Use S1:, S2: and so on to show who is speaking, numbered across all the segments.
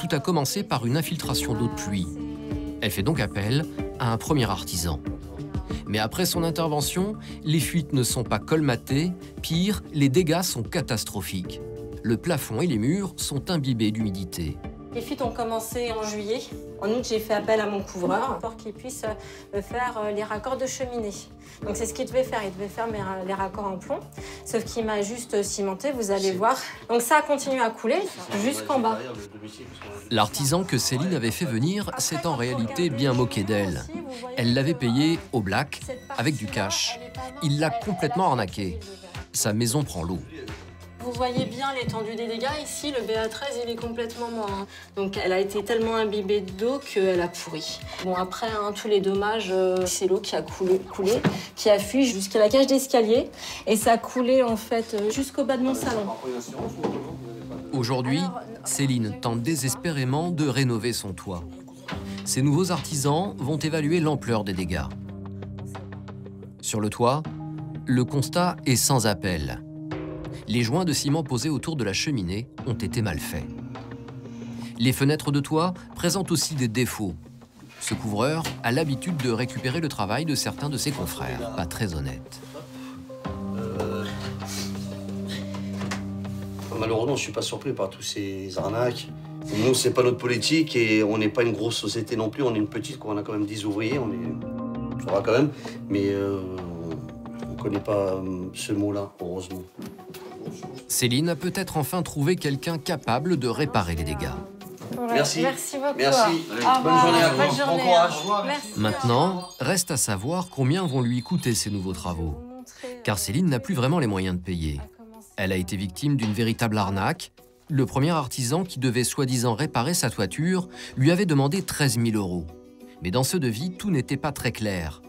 S1: tout a commencé par une infiltration d'eau de pluie. Elle fait donc appel à un premier artisan. Mais après son intervention, les fuites ne sont pas colmatées, pire, les dégâts sont catastrophiques. Le plafond et les murs sont imbibés d'humidité.
S2: Les fuites ont commencé en juillet. En août, j'ai fait appel à mon couvreur pour qu'il puisse me faire les raccords de cheminée. Donc c'est ce qu'il devait faire, il devait faire les raccords en plomb. Sauf qu'il m'a juste cimenté, vous allez voir. Donc ça a continué à couler jusqu'en bas.
S1: L'artisan que Céline avait fait venir s'est en réalité bien moqué d'elle. Elle l'avait payé au black, avec du cash. Il l'a complètement arnaqué. Sa maison prend l'eau.
S2: Vous voyez bien l'étendue des dégâts. Ici, le BA13, il est complètement mort. Donc, elle a été tellement imbibée d'eau qu'elle a pourri. Bon, après, tous les dommages, c'est l'eau qui a coulé, qui a fui jusqu'à la cage d'escalier. Et ça a coulé, en fait, jusqu'au bas de mon salon.
S1: Aujourd'hui, Céline tente désespérément de rénover son toit. Ces nouveaux artisans vont évaluer l'ampleur des dégâts. Sur le toit, le constat est sans appel. Les joints de ciment posés autour de la cheminée ont été mal faits. Les fenêtres de toit présentent aussi des défauts. Ce couvreur a l'habitude de récupérer le travail de certains de ses confrères, pas très honnêtes.
S3: Malheureusement, je ne suis pas surpris par tous ces arnaques. Nous, c'est pas notre politique et on n'est pas une grosse société non plus. On est une petite, on a quand même 10 ouvriers, ça va quand même. Mais on ne connaît pas ce mot-là, heureusement.
S1: Céline a peut-être enfin trouvé quelqu'un capable de réparer les dégâts.
S2: Ouais,
S3: merci.
S2: Merci beaucoup.
S3: Merci.
S2: Bonne journée à vous.
S3: Bon courage.
S2: Merci.
S1: Maintenant, reste à savoir combien vont lui coûter ces nouveaux travaux. Car Céline n'a plus vraiment les moyens de payer. Elle a été victime d'une véritable arnaque. Le premier artisan qui devait soi-disant réparer sa toiture lui avait demandé 13 000 €. Mais dans ce devis, tout n'était pas très clair.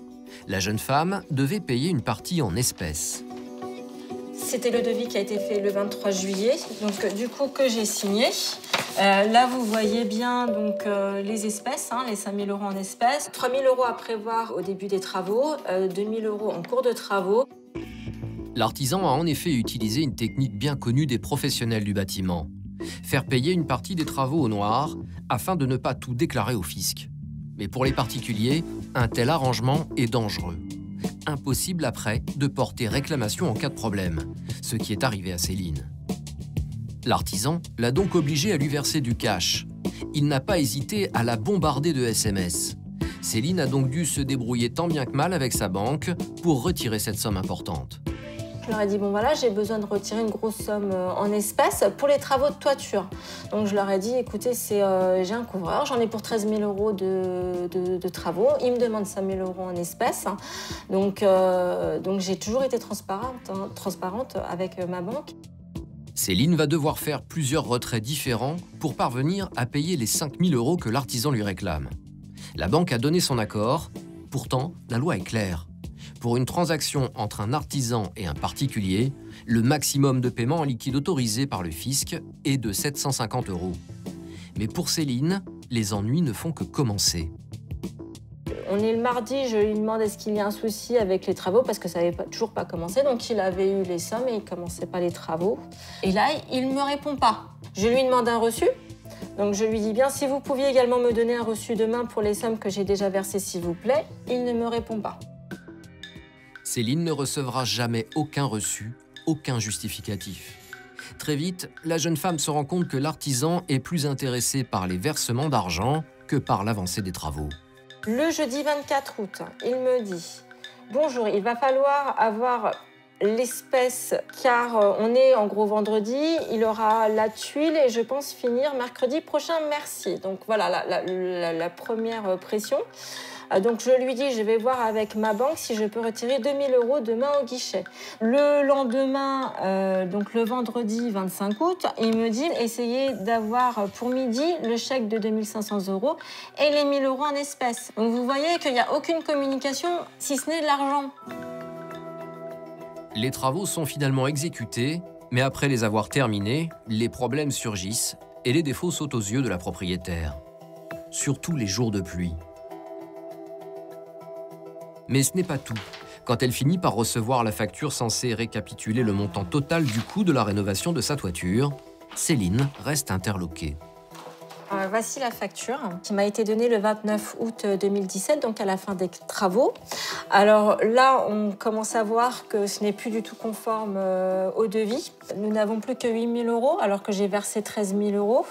S1: La jeune femme devait payer une partie en espèces.
S2: C'était le devis qui a été fait le 23 juillet, donc du coup que j'ai signé. Là, vous voyez bien donc, les espèces, les 5 000 € en espèces. 3 000 € à prévoir au début des travaux, 2 000 € en cours de travaux.
S1: L'artisan a en effet utilisé une technique bien connue des professionnels du bâtiment. Faire payer une partie des travaux au noir afin de ne pas tout déclarer au fisc. Mais pour les particuliers, un tel arrangement est dangereux. Impossible après de porter réclamation en cas de problème, ce qui est arrivé à Céline. L'artisan l'a donc obligé à lui verser du cash. Il n'a pas hésité à la bombarder de SMS. Céline a donc dû se débrouiller tant bien que mal avec sa banque pour retirer cette somme importante.
S2: Je leur ai dit, bon voilà, j'ai besoin de retirer une grosse somme en espèces pour les travaux de toiture. Donc je leur ai dit, écoutez, j'ai un couvreur, j'en ai pour 13 000 € de travaux. Il me demande 5 000 € en espèces. Donc j'ai toujours été transparente avec ma banque.
S1: Céline va devoir faire plusieurs retraits différents pour parvenir à payer les 5 000 € que l'artisan lui réclame. La banque a donné son accord, pourtant la loi est claire. Pour une transaction entre un artisan et un particulier, le maximum de paiement en liquide autorisé par le fisc est de 750 €. Mais pour Céline, les ennuis ne font que commencer.
S2: On est le mardi, je lui demande est-ce qu'il y a un souci avec les travaux parce que ça n'avait toujours pas commencé. Donc il avait eu les sommes et il ne commençait pas les travaux. Et là, il ne me répond pas. Je lui demande un reçu. Donc je lui dis bien, si vous pouviez également me donner un reçu demain pour les sommes que j'ai déjà versées, s'il vous plaît. Il ne me répond pas.
S1: Céline ne recevra jamais aucun reçu, aucun justificatif. Très vite, la jeune femme se rend compte que l'artisan est plus intéressé par les versements d'argent que par l'avancée des travaux.
S2: Le jeudi 24 août, il me dit « Bonjour, il va falloir avoir l'espèce car on est en gros vendredi, il aura la tuile et je pense finir mercredi prochain, merci. » Donc voilà la première pression. Donc je lui dis, je vais voir avec ma banque si je peux retirer 2 000 € demain au guichet. Le lendemain, donc le vendredi 25 août, il me dit, essayez d'avoir pour midi le chèque de 2 500 € et les 1 000 € en espèces. Donc vous voyez qu'il n'y a aucune communication, si ce n'est de l'argent.
S1: Les travaux sont finalement exécutés, mais après les avoir terminés, les problèmes surgissent et les défauts sautent aux yeux de la propriétaire. Surtout les jours de pluie. Mais ce n'est pas tout. Quand elle finit par recevoir la facture censée récapituler le montant total du coût de la rénovation de sa toiture, Céline reste interloquée.
S2: Voici la facture qui m'a été donnée le 29 août 2017, donc à la fin des travaux. Alors là, on commence à voir que ce n'est plus du tout conforme au devis. Nous n'avons plus que 8 000 € alors que j'ai versé 13 000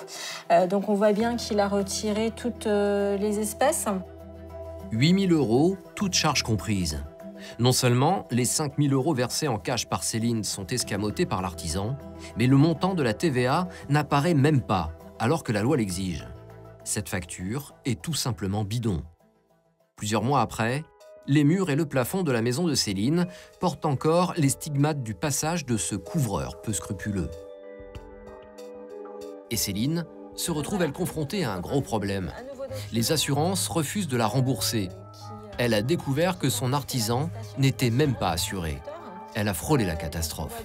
S2: €. Donc on voit bien qu'il a retiré toutes les espèces.
S1: 8 000 €, toutes charges comprises. Non seulement les 5 000 € versés en cash par Céline sont escamotés par l'artisan, mais le montant de la TVA n'apparaît même pas, alors que la loi l'exige. Cette facture est tout simplement bidon. Plusieurs mois après, les murs et le plafond de la maison de Céline portent encore les stigmates du passage de ce couvreur peu scrupuleux. Et Céline se retrouve, elle, confrontée à un gros problème. Les assurances refusent de la rembourser. Elle a découvert que son artisan n'était même pas assuré. Elle a frôlé la catastrophe.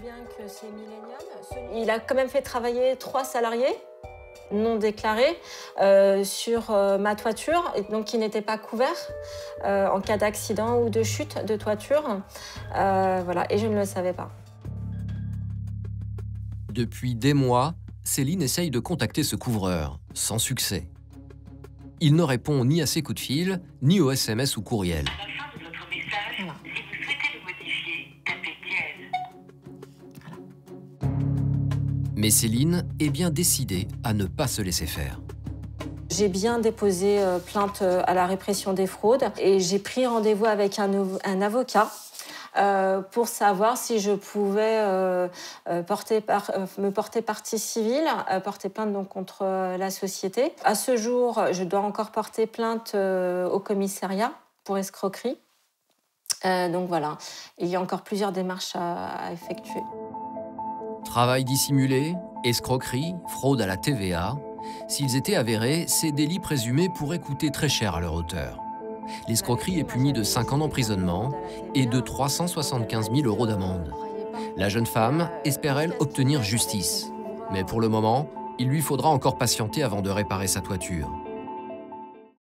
S2: Il a quand même fait travailler 3 salariés non déclarés sur ma toiture, donc qui n'étaient pas couverts en cas d'accident ou de chute de toiture. Voilà, et je ne le savais pas.
S1: Depuis des mois, Céline essaye de contacter ce couvreur, sans succès. Il ne répond ni à ses coups de fil, ni aux SMS ou courriels.
S4: À la fin de votre message,
S2: Voilà.
S4: si vous souhaitez le modifier, tapez dièse.
S1: Mais Céline est bien décidée à ne pas se laisser faire.
S2: J'ai bien déposé plainte à la répression des fraudes et j'ai pris rendez-vous avec un avocat pour savoir si je pouvais me porter partie civile, porter plainte donc, contre la société. À ce jour, je dois encore porter plainte au commissariat pour escroquerie. Donc voilà, il y a encore plusieurs démarches à effectuer.
S1: Travail dissimulé, escroquerie, fraude à la TVA. S'ils étaient avérés, ces délits présumés pourraient coûter très cher à leur auteur. L'escroquerie est punie de 5 ans d'emprisonnement et de 375 000 € d'amende. La jeune femme espère, elle, obtenir justice. Mais pour le moment, il lui faudra encore patienter avant de réparer sa toiture.